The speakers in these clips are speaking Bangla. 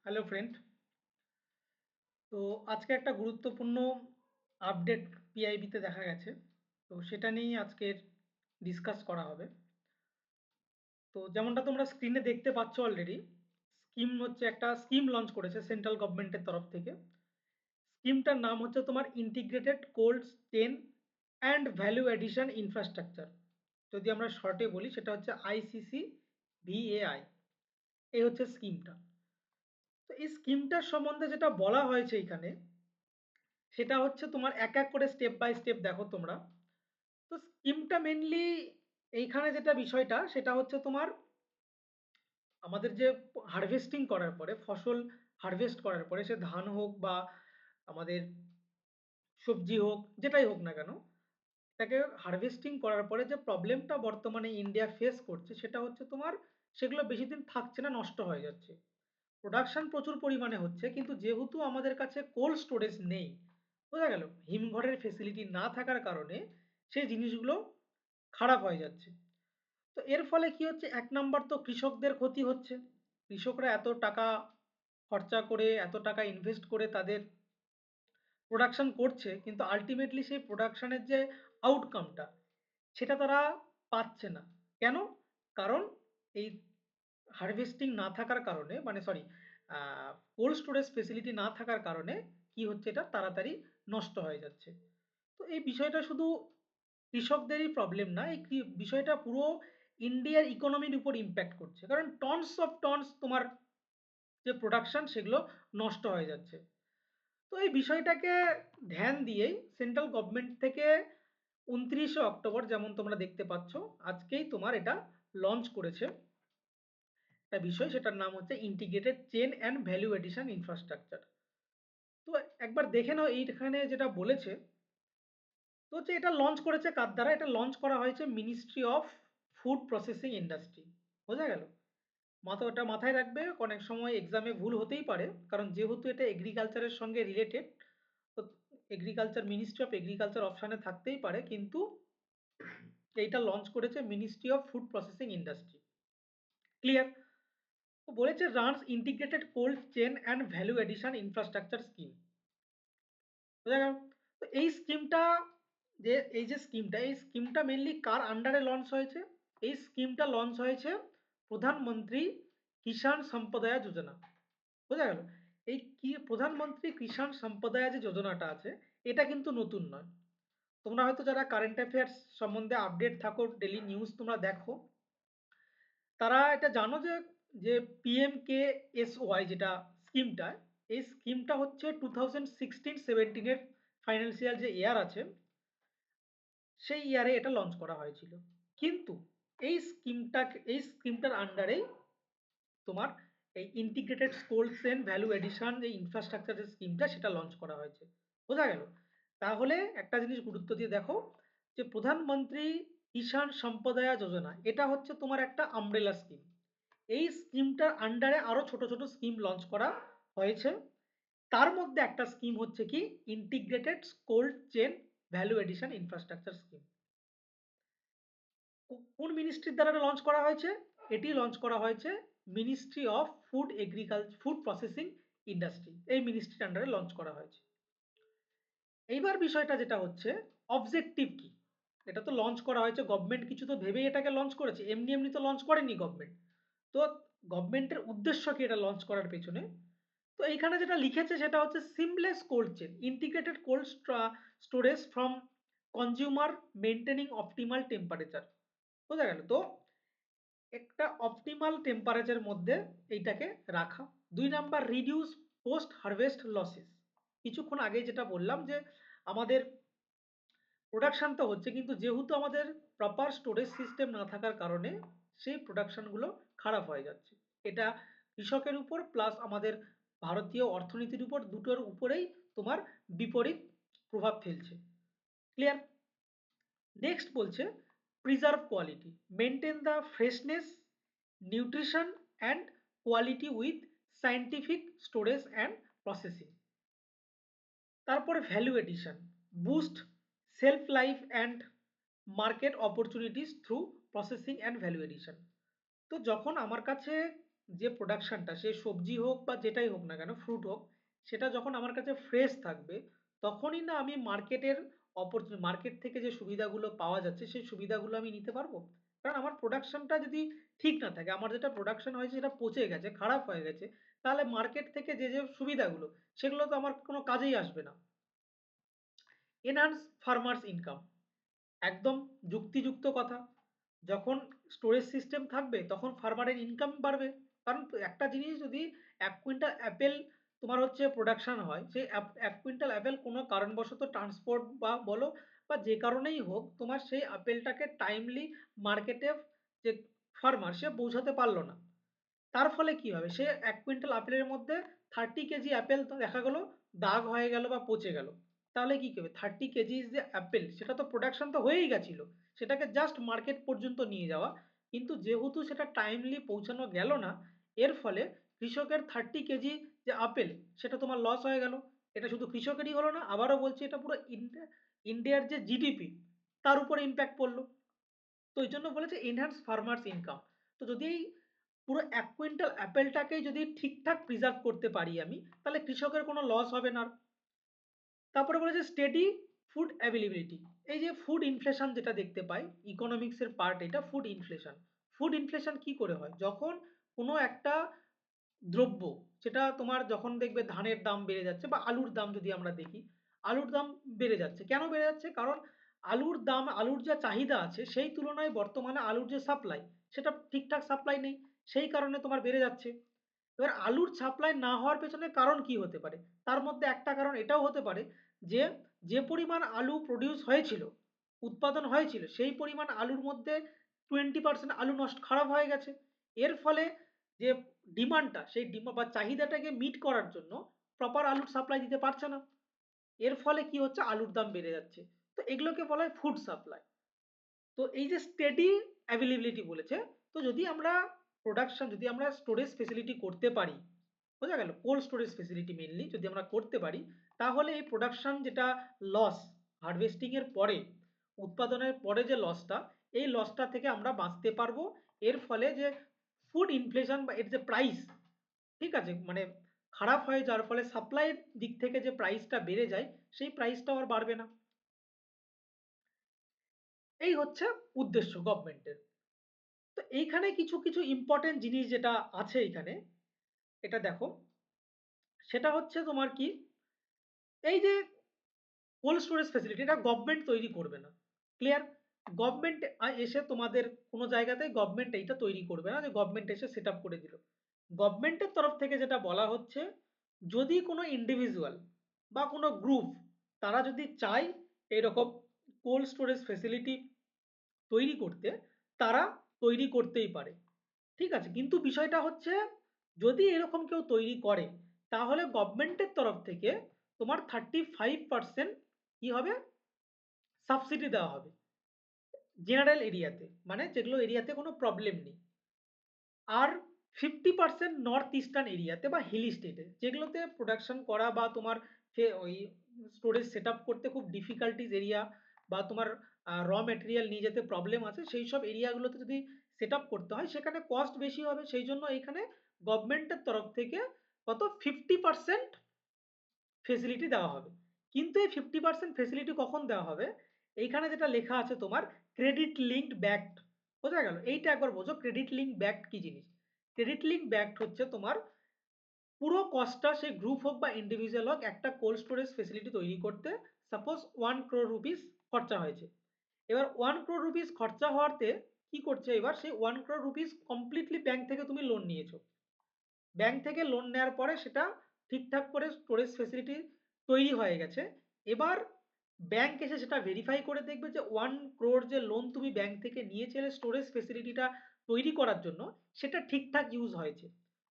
Hello friend. তো আজকে একটা গুরুত্বপূর্ণ আপডেট পিআইবিতে দেখা গেছে। তো সেটা নিয়েই আজকের ডিসকাস করা হবে। তো যেমনটা তোমরা স্ক্রিনে দেখতে পাচ্ছ অলরেডি, একটা স্কিম লঞ্চ করেছে সেন্ট্রাল গভর্নমেন্টের তরফ থেকে। স্কিমটার নাম হচ্ছে তোমার integrated cold chain and value addition infrastructure. যদি আমরা শর্টে বলি সেটা হচ্ছে আইসিসি ভিএআই। এই হচ্ছে স্কিমটা। তো এই স্কিমটার সম্বন্ধে যেটা বলা হয়েছে এখানে, সেটা হচ্ছে তোমার এক এক করে স্টেপ বাই স্টেপ দেখো তোমরা। তো স্কিমটা মেনলি এইখানে যেটা বিষয়টা সেটা হচ্ছে তোমার আমাদের যে হারভেস্টিং করার পরে ফসল হারভেস্ট করার পরে সে ধান হোক বা আমাদের সবজি হোক যেটাই হোক না কেন, তাকে হারভেস্টিং করার পরে যে প্রবলেমটা বর্তমানে ইন্ডিয়া ফেস করছে সেটা হচ্ছে তোমার সেগুলো বেশি দিন থাকছে না, নষ্ট হয়ে যাচ্ছে। প্রোডাকশন প্রচুর পরিমাণে হচ্ছে কিন্তু যেহেতু আমাদের কাছে কোল্ড স্টোরেজ নেই, বোঝা গেল, হিমঘরের ফেসিলিটি না থাকার কারণে সেই জিনিসগুলো খারাপ হয়ে যাচ্ছে। তো এর ফলে কি হচ্ছে, এক নাম্বার তো কৃষকদের ক্ষতি হচ্ছে। কৃষকরা এত টাকা খরচা করে এত টাকা ইনভেস্ট করে তাদের প্রোডাকশন করছে কিন্তু আলটিমেটলি সেই প্রোডাকশনের যে আউটকামটা সেটা তারা পাচ্ছে না। কেন? কারণ এই হারভেস্টিং না থাকার কারণে, মানে সরি, কোল্ড স্টোরেজ ফেসিলিটি না থাকার কারণে কি হচ্ছে, এটা তাড়াতাড়ি নষ্ট হয়ে যাচ্ছে। তো এই বিষয়টা শুধু কৃষকদেরই প্রবলেম না, এই বিষয়টা পুরো ইন্ডিয়ার ইকোনমির উপর ইম্প্যাক্ট করছে, কারণ টনস অফ টনস তোমার যে প্রোডাকশন সেগুলো নষ্ট হয়ে যাচ্ছে। তো এই বিষয়টাকে ধ্যান দিয়েই সেন্ট্রাল গভর্নমেন্ট থেকে 29শে অক্টোবর, যেমন তোমরা দেখতে পাচ্ছ, আজকেই তোমার এটা লঞ্চ করেছে একটা বিষয়, সেটার নাম হচ্ছে integrated chain and value addition infrastructure. তো একবার দেখে নাও এইখানে যেটা বলেছে। তো হচ্ছে এটা লঞ্চ করেছে কার দ্বারা, এটা লঞ্চ করা হয়েছে ministry of food processing industry. বোঝা গেল? ওটা মাথায় রাখবে, অনেক সময় এক্সামে ভুল হতেই পারে, কারণ যেহেতু এটা এগ্রিকালচারের সঙ্গে রিলেটেড। তো এগ্রিকালচার, মিনিস্ট্রি অফ এগ্রিকালচার অপশানে থাকতেই পারে, কিন্তু এইটা লঞ্চ করেছে ministry of food processing industry. Clear? তো বলেছে runs integrated cold chain and value addition infrastructure scheme. বোঝা গেল? তো এই স্কিমটা মেনলি কার আন্ডারে লঞ্চ হয়েছে? এই স্কিমটা লঞ্চ হয়েছে প্রধানমন্ত্রী কিষাণ সম্পদায়া যোজনা। বোঝা গেল? এই কি প্রধানমন্ত্রী কিষাণ সম্পদায়া যে যোজনাটা আছে, এটা কিন্তু নতুন নয়। তোমরা হয়তো যারা কারেন্ট অ্যাফেয়ার্স সম্বন্ধে আপডেট থাকো, ডেলি নিউজ তোমরা দেখো, তারা এটা জানো যে যে পিএমকেএসওয়াই যেটা স্কিমটা, এই স্কিমটা হচ্ছে 2016-17 ফাইন্যান্সিয়াল যে ইয়ার আছে সেই ইয়ারে এটা লঞ্চ করা হয়েছিল। কিন্তু এই স্কিমটার আন্ডারেই তোমার এই integrated cold chain value addition যে ইনফ্রাস্ট্রাকচার যে স্কিমটা সেটা লঞ্চ করা হয়েছে। বোঝা গেল? তাহলে একটা জিনিস গুরুত্ব দিয়ে দেখো, যে প্রধানমন্ত্রী কিষাণ সম্পদায়া যোজনা এটা হচ্ছে তোমার একটা আমব্রেলা স্কিম। এই স্কিমটার আন্ডারে আরো ছোট ছোট স্কিম লঞ্চ করা হয়েছে। তার মধ্যে একটা স্কিম হচ্ছে কি integrated cold chain value addition infrastructure scheme. কোন মিনিস্ট্রির দ্বারা লঞ্চ করা হয়েছে? এটি লঞ্চ করা হয়েছে ministry of food processing industry, এই মিনিস্ট্রির আন্ডারে লঞ্চ করা হয়েছে। এইবার বিষয়টা যেটা হচ্ছে, অবজেক্টিভ কি? এটা তো লঞ্চ করা হয়েছে, গভর্নমেন্ট কিছু তো ভেবেই এটাকে লঞ্চ করেছে, এমনি এমনি তো লঞ্চ করেনি গভর্নমেন্ট। তো গভর্নমেন্টের উদ্দেশ্য কি এটা লঞ্চ করার পেছনে? তো এইখানে যেটা লিখেছে সেটা হচ্ছে seamless cold chain integrated cold storage from consumer maintaining optimal temperature. বোঝা গেল? তো একটা অপটিমাল টেম্পারেচার মধ্যে এইটাকে রাখা। 2 number, reduce post harvest losses. কিছুক্ষণ আগে যেটা বললাম যে আমাদের প্রোডাকশন তো হচ্ছে কিন্তু যেহেতু আমাদের প্রপার স্টোরেজ সিস্টেম না থাকার কারণে সেই প্রোডাকশনগুলো খারাপ হয়ে যাচ্ছে। এটা কৃষকের উপর প্লাস আমাদের ভারতীয় অর্থনীতির উপর, দুটোর উপরেই তোমার বিপরীত প্রভাব ফেলছে। ক্লিয়ার? নেক্সট বলছে preserve quality, maintain the freshness, nutrition and quality with scientific storage and processing. তারপরে value addition, boost shelf life and market opportunities through processing and value addition. তো যখন আমার কাছে যে প্রোডাকশনটা, সে সবজি হোক বা যেটাই হোক না কেন, ফ্রুট হোক, সেটা যখন আমার কাছে ফ্রেশ থাকবে, তখনই না আমি মার্কেট থেকে যে সুবিধাগুলো পাওয়া যাচ্ছে সেই সুবিধাগুলো আমি নিতে পারবো। কারণ আমার প্রোডাকশনটা যদি ঠিক না থাকে, আমার যেটা প্রোডাকশন হয়েছে সেটা পচে গেছে, খারাপ হয়ে গেছে, তাহলে মার্কেট থেকে যে যে সুবিধাগুলো, সেগুলো তো আমার কোনো কাজেই আসবে না। এনহান্স ফার্মার্স ইনকাম, একদম যুক্তিযুক্ত কথা। যখন স্টোরেজ সিস্টেম থাকবে তখন ফার্মারের ইনকাম বাড়বে। কারণ একটা জিনিস, যদি 1 কুইন্টাল অ্যাপেল তোমার হচ্ছে প্রোডাকশন হয়, সেই 1 কুইন্টাল অ্যাপেল কোনো কারণবশত ট্রান্সপোর্ট বা বলো বা যে কারণেই হোক, তোমার সেই আপেলটাকে টাইমলি মার্কেটে যে ফার্মার সে পৌঁছাতে পারলো না, তার ফলে কি হবে, সে 1 কুইন্টাল আপেলের মধ্যে 30 কেজি আপেল তো দেখা গেল দাগ হয়ে গেল বা পচে গেল। তাহলে কি করবে, 30 কেজি যে আপেল, সেটা তো প্রোডাকশন তো হয়েই গেছিল, সেটাকে জাস্ট মার্কেট পর্যন্ত নিয়ে যাওয়া। কিন্তু যেহেতু সেটা টাইমলি পৌঁছানো গেল না, এর ফলে কৃষকের 30 কেজি যে আপেল, সেটা তোমার লস হয়ে গেল। এটা শুধু কৃষকেরই হলো না, আবারও বলছি, এটা পুরো ইন্ডিয়ার যে জিডিপি, তার উপরে ইম্প্যাক্ট পড়লো। তো এই জন্য বলেছে এনহ্যান্স ফার্মার্স ইনকাম। তো যদি এই পুরো 1 কুইন্টাল অ্যাপেলটাকেই যদি ঠিকঠাক প্রিজার্ভ করতে পারি আমি, তাহলে কৃষকের কোনো লস হবে না। তারপরে বলেছে স্টেডি ফুড অ্যাভেলেবিলিটি। এই যে ফুড ইনফ্লেশন যেটা দেখতে পাই, ইকোনমিক্সের পার্ট এটা, ফুড ইনফ্লেশন। ফুড ইনফ্লেশন কি করে হয়, যখন কোনো একটা দ্রব্য, সেটা তোমার যখন দেখবে ধানের দাম বেড়ে যাচ্ছে, বা আলুর দাম যদি আমরা দেখি, আলুর দাম বেড়ে যাচ্ছে, কেন বেড়ে যাচ্ছে, কারণ আলুর যা চাহিদা আছে সেই তুলনায় বর্তমানে আলুর যে সাপ্লাই, সেটা ঠিকঠাক সাপ্লাই নেই, সেই কারণে তোমার বেড়ে যাচ্ছে। এবার আলুর সাপ্লাই না হওয়ার পেছনে কারণ কি হতে পারে, তার মধ্যে একটা কারণ এটাও হতে পারে যে যে পরিমাণ আলু প্রডিউস হয়েছিল, উৎপাদন হয়েছিল, সেই পরিমাণ আলুর মধ্যে 20% আলু খারাপ হয়ে গেছে। এর ফলে যে ডিমান্ডটা, সেই ডিমান্ড বা চাহিদাটাকে মিট করার জন্য প্রপার আলুর সাপ্লাই দিতে পারছে না। এর ফলে কি হচ্ছে, আলুর দাম বেড়ে যাচ্ছে। তো এগুলোকে বলা হয় ফুড সাপ্লাই। তো এই যে স্টেডি অ্যাভেলেবিলিটি বলেছে, তো যদি আমরা স্টোরেজ ফেসিলিটি করতে পারি, বোঝা গেল, কোল্ড স্টোরেজ ফেসিলিটি মেনলি যদি আমরা করতে পারি, তাহলে এই প্রোডাকশন যেটা লস, হারভেস্টিং এর পরে, উৎপাদনের পরে যে লসটা, এই লসটা থেকে আমরা বাঁচতে পারবো। এর ফলে যে ফুড ইনফ্লেশন বা এর যে প্রাইস, ঠিক আছে, মানে খারাপ হয় যার ফলে সাপ্লাইয়ের দিক থেকে যে প্রাইসটা বেড়ে যায়, সেই প্রাইসটাও আর বাড়বে না। এই হচ্ছে উদ্দেশ্য গভর্নমেন্টের। তো এইখানে কিছু কিছু ইম্পর্টেন্ট জিনিস যেটা আছে এইখানে, এটা দেখো, সেটা হচ্ছে তোমার কি, এই যে কোল্ড স্টোরেজ ফেসিলিটি, এটা গভর্নমেন্ট তৈরি করবে না। ক্লিয়ার? গভর্নমেন্ট এসে তোমাদের কোনো জায়গাতে গভর্নমেন্ট এইটা তৈরি করবে না যে গভর্নমেন্ট এসে সেট আপ করে দিল। গভর্নমেন্টের তরফ থেকে যেটা বলা হচ্ছে, যদি কোনো ইন্ডিভিজুয়াল বা কোনো গ্রুপ, তারা যদি চায় এরকম কোল্ড স্টোরেজ ফেসিলিটি তৈরি করতে, তারা তৈরি করতেই পারে। ঠিক আছে, কিন্তু বিষয়টা হচ্ছে, যদি এরকম কেউ তৈরি করে, তাহলে গভর্নমেন্টের তরফ থেকে তোমার 35% কি হবে, সাবসিডি দেওয়া হবে জেনারেল এরিয়াতে, মানে যেগুলো এরিয়াতে কোনো প্রবলেম নেই। আর 50% নর্থ ইস্টার্ন এরিয়াতে বা হিলি স্টেটে, যেগুলোতে প্রোডাকশন করা বা তোমার ওই স্টোরেজ সেট আপ করতে খুব ডিফিকাল্টিজ এরিয়া, বা তোমার র মেটেরিয়াল নিয়ে যেতে প্রবলেম আছে, সেই সব এরিয়াগুলোতে যদি সেট আপ করতে হয়, সেখানে কস্ট বেশি হবে। সেই জন্য এখানে গভর্নমেন্টের তরফ থেকে কত 50% ফেসিলিটি দেওয়া হবে। কিন্তু এই 50% ফেসিলিটি কখন দেওয়া হবে, এইখানে যেটা লেখা আছে তোমার, ক্রেডিট লিঙ্কড ব্যাকড। বোঝা গেল? এইটা একবার বোঝো, ক্রেডিট লিঙ্ক ব্যাকড কি জিনিস। ক্রেডিট লিঙ্ক ব্যাকড হচ্ছে তোমার পুরো কস্টটা, সেই গ্রুপ হোক বা ইন্ডিভিজুয়াল হোক, একটা কোল্ড স্টোরেজ ফেসিলিটি তৈরি করতে সাপোজ 1 crore রুপিস খরচা হয়েছে। এবার 1 crore রুপিস খরচা হওয়াতে কি করছে, এবার সেই 1 crore রুপিস কমপ্লিটলি ব্যাংক থেকে তুমি লোন নিয়েছো। ব্যাংক থেকে লোন নেওয়ার পরে সেটা ঠিকঠাক করে স্টোরেজ ফেসিলিটি তৈরি হয়ে গেছে। এবার ব্যাংক এসে সেটা ভেরিফাই করে দেখবে যে 1 crore যে লোন তুমি ব্যাংক থেকে নিয়েছিলে স্টোরেজ ফেসিলিটিটা তৈরি করার জন্য, সেটা ঠিকঠাক ইউজ হয়েছে।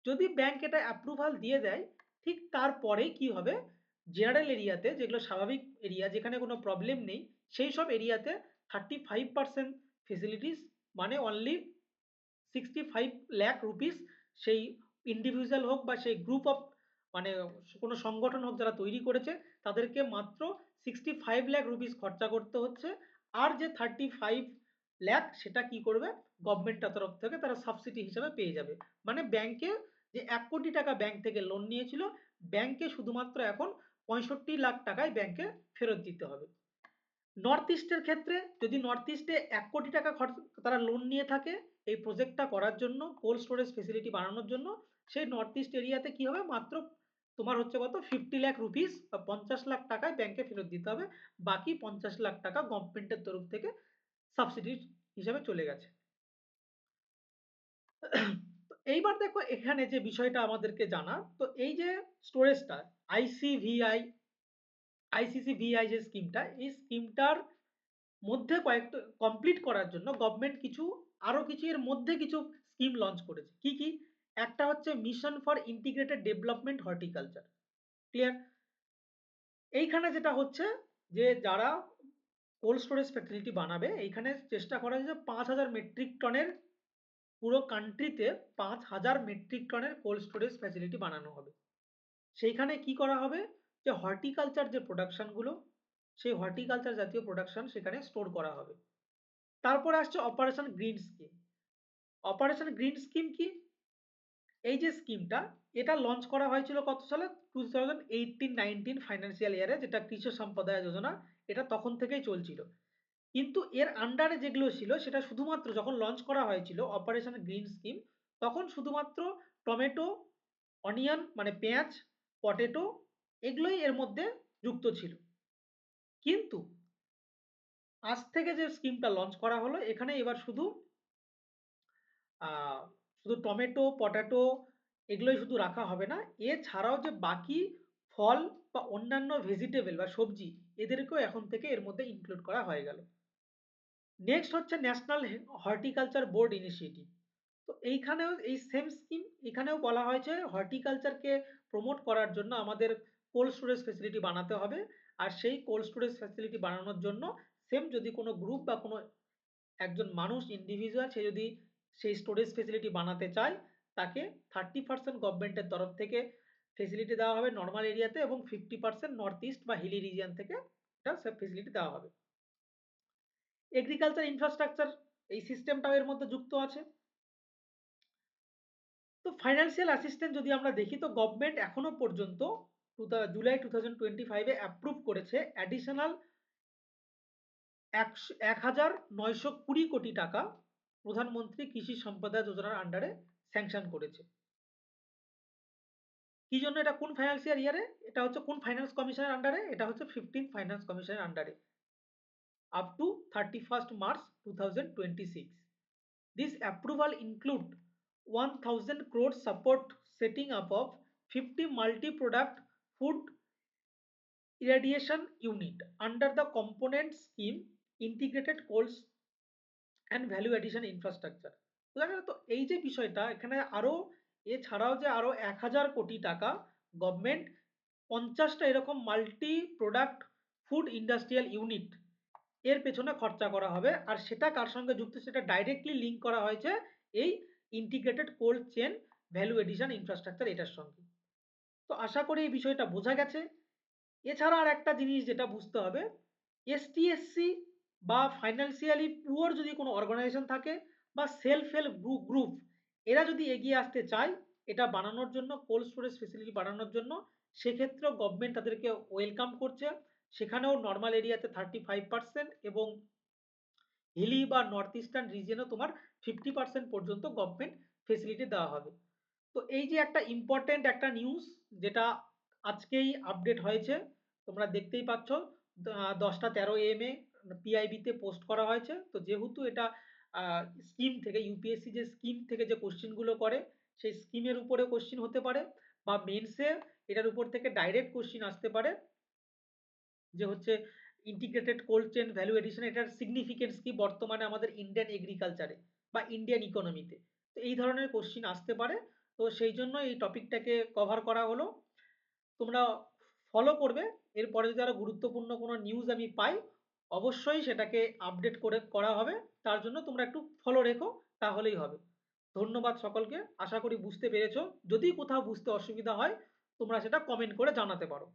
যদি ব্যাংক এটা অ্যাপ্রুভাল দিয়ে দেয়, ঠিক তারপরে কি হবে, জেনারেল এরিয়াতে, যেগুলো স্বাভাবিক এরিয়া যেখানে কোনো প্রবলেম নেই, সেই সব এরিয়াতে 35% ফেসিলিটিস, মানে অনলি 65 লাখ রুপিস, সেই ইন্ডিভিজুয়াল হোক বা সেই গ্রুপ অফ, মানে কোনো সংগঠন হোক যারা তৈরি করেছে, তাদেরকে মাত্র 65 লাখ রুপিস খরচা করতে হচ্ছে। আর যে 35 লাখ, সেটা কি করবে, গভর্নমেন্টের তরফ থেকে তারা সাবসিডি হিসাবে পেয়ে যাবে। মানে ব্যাংকে যে ১ কোটি টাকা ব্যাংক থেকে লোন নিয়েছিল, ব্যাংকে শুধুমাত্র এখন ৬৫ লাখ টাকায় ব্যাংকে ফেরত দিতে হবে। নর্থ ইস্টের ক্ষেত্রে যদি নর্থ ইস্টে ১ কোটি টাকা তারা লোন নিয়ে থাকে এই প্রজেক্টটা করার জন্য, কোল্ড স্টোরেজ ফেসিলিটি বানানোর জন্য, সেই নর্থ ইস্ট এরিয়াতে কি হবে, মাত্র তোমার হচ্ছে কত 50 লাখ রুপিস বা ৫০ লাখ টাকায় ব্যাংকে ফেরত দিতে হবে। বাকি ৫০ লাখ টাকা গভর্নমেন্টের তরফ থেকে সাবসিডি হিসাবে চলে গেছে। তো এইবার দেখো এখানে যে বিষয়টা আমাদেরকে জানা, তো এই যে স্টোরেজটা আইসিভিআই আইসিসিভিআই যে স্কিমটা, এই স্কিমটার মধ্যে কয়েকটা কমপ্লিট করার জন্য গভর্নমেন্ট আরো কিছু এর মধ্যে কিছু স্কিম লঞ্চ করেছে। কি কি? একটা হচ্ছে mission for integrated development horticulture. Clear? এইখানে যেটা হচ্ছে যে যারা কোল্ড স্টোরেজ ফ্যাসিলিটি বানাবে, এইখানে চেষ্টা করা হয়েছে ৫,০০০ মেট্রিক টনের, পুরো কান্ট্রিতে ৫,০০০ মেট্রিক টনের কোল্ড স্টোরেজ ফ্যাসিলিটি বানানো হবে। সেইখানে কি করা হবে, যে হর্টিকালচার যে প্রোডাকশনগুলো, সেই হর্টিকালচার জাতীয় প্রোডাকশন সেখানে স্টোর করা হবে। তারপরে আসছে operation green scheme. Operation green scheme কি? এই যে স্কিমটা, এটা লঞ্চ করা হয়েছিল কত সালে? 2018-19 ফাইন্যান্সিয়াল ইয়ারে, যেটা কৃষক সম্প্রদায় যোজনা, এটা তখন থেকেই চলছিল। কিন্তু এর আন্ডারে যেগুলো ছিল সেটা শুধুমাত্র যখন লঞ্চ করা হয়েছিল অপারেশন গ্রিন স্কিম, তখন শুধুমাত্র টমেটো, অনিয়ন মানে পেঁয়াজ, পটেটো, এগুলোই এর মধ্যে যুক্ত ছিল। কিন্তু আজ থেকে যে স্কিমটা লঞ্চ করা হলো, এখানে এবার শুধু টমেটো, পটাটো এগুলোই শুধু রাখা হবে না, এছাড়াও যে বাকি ফল বা অন্যান্য ভেজিটেবল বা সবজি, এদেরকেও এখন থেকে এর মধ্যে ইনক্লুড করা হয়ে গেল। নেক্সট হচ্ছে ন্যাশনাল হর্টিকালচার বোর্ড ইনিশিয়েটিভ। তো এইখানেও এই সেম স্কিম, এখানেও বলা হয়েছে হর্টিকালচারকে প্রমোট করার জন্য আমাদের কোল্ড স্টোরেজ ফেসিলিটি বানাতে হবে। আর সেই কোল্ড স্টোরেজ ফ্যাসিলিটি বানানোর জন্য সেম যদি কোনো গ্রুপ বা কোনো একজন মানুষ ইন্ডিভিজুয়াল সে যদি সেই স্টোরেজ ফেসিলিটি বানাতে চায়, তাকে 30% গভর্নমেন্টের তরফ থেকে ফেসিলিটি দেওয়া হবে নর্মাল এরিয়াতে, এবং 50% নর্থ ইস্ট বা হিলি রিজিয়ন থেকে এটা ফেসিলিটি দেওয়া হবে। এগ্রিকালচার ইনফ্রাস্ট্রাকচার এই সিস্টেমটাও এর মধ্যে যুক্ত আছে। তো ফাইন্যান্সিয়াল অ্যাসিস্ট্যান্স যদি আমরা দেখি, তো গভর্নমেন্ট এখনো পর্যন্ত জুলাই 2025-এ অ্যাপ্রুভ করেছে অ্যাডিশনাল ১,৯২০ কোটি টাকা প্রধানমন্ত্রী কৃষি সম্পদা যোজনার আন্ডারে স্যাংশন করেছে। কি জন্য? এটা কোন ফাইন্যান্সিয়াল ইয়ারে? এটা হচ্ছে কোন ফাইন্যান্স কমিশনের আন্ডারে? এটা হচ্ছে 15th ফাইন্যান্স কমিশনের আন্ডারে, up to 31st March 2026। This approval include 1,000 crore support setting up of 50 multi-product food irradiation unit under the component scheme integrated cold and value addition infrastructure। তো এই যে বিষয়টা এখানে আরো, এছাড়াও যে আরো ১,০০০ কোটি টাকা গভর্নমেন্ট ৫০টা এরকম multi product food industrial unit এর পেছনে খরচা করা হবে। আর সেটা কার সঙ্গে যুক্ত, সেটা ডাইরেক্টলি লিঙ্ক করা হয়েছে এই integrated cold chain value addition infrastructure এটার সঙ্গে। তো আশা করি এই বিষয়টা বোঝা গেছে। এছাড়া আর একটা জিনিস যেটা বুঝতে হবে, এসটিএসসি বা ফাইন্যান্সিয়ালি পুয়ার যদি কোনো অর্গানাইজেশন থাকে বা সেলফ হেল্প গ্রুপ, এরা যদি এগিয়ে আসতে চায় এটা বানানোর জন্য, কোল্ড স্টোরেজ ফেসিলিটি বানানোর জন্য, সেক্ষেত্রেও গভর্নমেন্ট তাদেরকে ওয়েলকাম করছে। সেখানেও নর্মাল এরিয়াতে 35% এবং হিলি বা নর্থ ইস্টার্ন রিজিয়নে তোমার 50% পর্যন্ত গভর্নমেন্ট ফেসিলিটি দেওয়া হবে। তো এই যে একটা ইম্পর্টেন্ট একটা নিউজ, যেটা আজকেই আপডেট হয়েছে, তোমরা দেখতেই পাচ্ছ 10টা 13 AM এ পিআইবিতে পোস্ট করা হয়েছে। তো যেহেতু এটা স্কিম থেকে, ইউপিএসসি যে স্কিম থেকে যে কোশ্চেনগুলো করে, সেই স্কিমের উপরে কোশ্চেন হতে পারে, বা মেন্সে এটার উপর থেকে ডাইরেক্ট কোশ্চেন আসতে পারে, যে হচ্ছে integrated cold chain value addition এটার সিগনিফিকেন্স কি বর্তমানে আমাদের ইন্ডিয়ান এগ্রিকালচারে বা ইন্ডিয়ান ইকোনমিতে। তো এই ধরনের কোশ্চিন আসতে পারে। তো সেই জন্য এই টপিকটাকে কভার করা হলো। তোমরা ফলো করবে, এরপরে যদি আরো গুরুত্বপূর্ণ কোনো নিউজ আমি পাই অবশ্যই সেটাকে আপডেট করা হবে। তার জন্য তোমরা একটু ফলো রেখো, তাহলেই হবে। ধন্যবাদ সকলকে, আশা করি বুঝতে পেরেছো। যদি কোথাও বুঝতে অসুবিধা হয় তোমরা সেটা কমেন্ট করে জানাতে পারো।